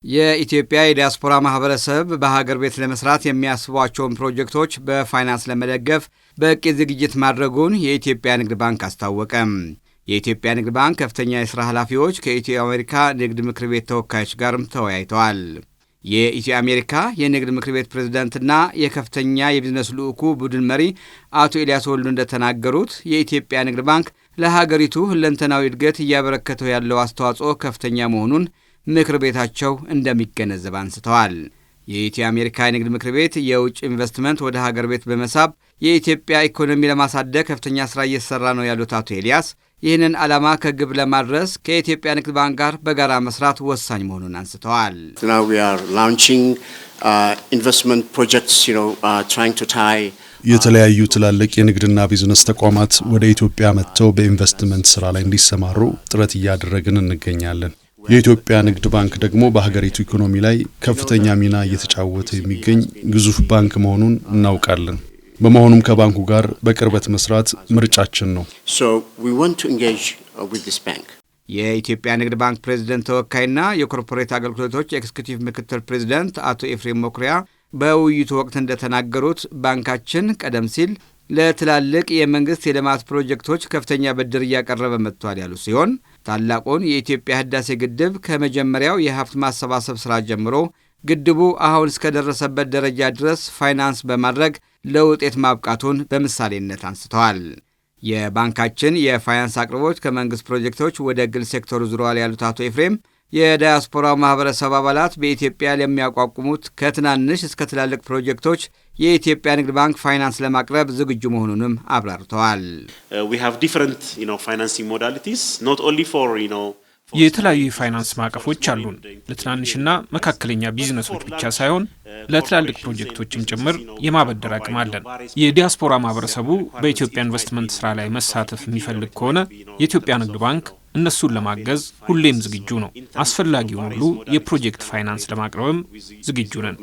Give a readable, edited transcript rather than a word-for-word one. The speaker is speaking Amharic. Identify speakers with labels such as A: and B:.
A: የኢትዮጵያ የዲያስፖራ ማህበረሰብ በሀገር ቤት ለመስራት የሚያስቧቸውን ፕሮጀክቶች በፋይናንስ ለመደገፍ በቂ ዝግጅት ማድረጉን የኢትዮጵያ ንግድ ባንክ አስታወቀ። የኢትዮጵያ ንግድ ባንክ ከፍተኛ የሥራ ኃላፊዎች ከኢትዮ አሜሪካ ንግድ ምክር ቤት ተወካዮች ጋርም ተወያይተዋል። የኢትዮ አሜሪካ የንግድ ምክር ቤት ፕሬዝዳንትና የከፍተኛ የቢዝነስ ልዑኩ ቡድን መሪ አቶ ኤልያስ ወልዱ እንደተናገሩት የኢትዮጵያ ንግድ ባንክ ለሀገሪቱ ሁለንተናዊ እድገት እያበረከተው ያለው አስተዋጽኦ ከፍተኛ መሆኑን ምክር ቤታቸው እንደሚገነዘብ አንስተዋል። የኢትዮ አሜሪካ የንግድ ምክር ቤት የውጭ ኢንቨስትመንት ወደ ሀገር ቤት በመሳብ የኢትዮጵያ ኢኮኖሚ ለማሳደግ ከፍተኛ ስራ እየሰራ ነው ያሉት አቶ ኤልያስ ይህንን ዓላማ ከግብ ለማድረስ ከኢትዮጵያ ንግድ ባንክ ጋር በጋራ መስራት ወሳኝ መሆኑን አንስተዋል።
B: የተለያዩ ትላልቅ የንግድና ቢዝነስ ተቋማት ወደ ኢትዮጵያ መጥተው በኢንቨስትመንት ስራ ላይ እንዲሰማሩ ጥረት እያደረግን እንገኛለን። የኢትዮጵያ ንግድ ባንክ ደግሞ በሀገሪቱ ኢኮኖሚ ላይ ከፍተኛ ሚና እየተጫወተ የሚገኝ ግዙፍ ባንክ መሆኑን እናውቃለን። በመሆኑም ከባንኩ ጋር በቅርበት መስራት ምርጫችን ነው።
A: የኢትዮጵያ ንግድ ባንክ ፕሬዝዳንት ተወካይና የኮርፖሬት አገልግሎቶች ኤክስኪዩቲቭ ምክትል ፕሬዝዳንት አቶ ኤፍሬም ሞክሪያ በውይይቱ ወቅት እንደተናገሩት ባንካችን ቀደም ሲል ለትላልቅ የመንግስት የልማት ፕሮጀክቶች ከፍተኛ ብድር እያቀረበ መጥቷል ያሉ ሲሆን ታላቁን የኢትዮጵያ ህዳሴ ግድብ ከመጀመሪያው የሀብት ማሰባሰብ ስራ ጀምሮ ግድቡ አሁን እስከደረሰበት ደረጃ ድረስ ፋይናንስ በማድረግ ለውጤት ማብቃቱን በምሳሌነት አንስተዋል። የባንካችን የፋይናንስ አቅርቦት ከመንግስት ፕሮጀክቶች ወደ ግል ሴክተሩ ዙረዋል ያሉት አቶ ኤፍሬም የዳያስፖራ ማህበረሰብ አባላት በኢትዮጵያ ለሚያቋቁሙት ከትናንሽ እስከ ትላልቅ ፕሮጀክቶች የኢትዮጵያ ንግድ ባንክ ፋይናንስ ለማቅረብ ዝግጁ መሆኑንም አብራርተዋል።
C: የተለያዩ የፋይናንስ ማዕቀፎች አሉን። ለትናንሽና መካከለኛ ቢዝነሶች ብቻ ሳይሆን ለትላልቅ ፕሮጀክቶችም ጭምር የማበደር አቅም አለን። የዲያስፖራ ማህበረሰቡ በኢትዮጵያ ኢንቨስትመንት ስራ ላይ መሳተፍ የሚፈልግ ከሆነ የኢትዮጵያ ንግድ ባንክ እነሱን ለማገዝ ሁሌም ዝግጁ ነው። አስፈላጊውን ሁሉ የፕሮጀክት ፋይናንስ ለማቅረብም ዝግጁ ነን።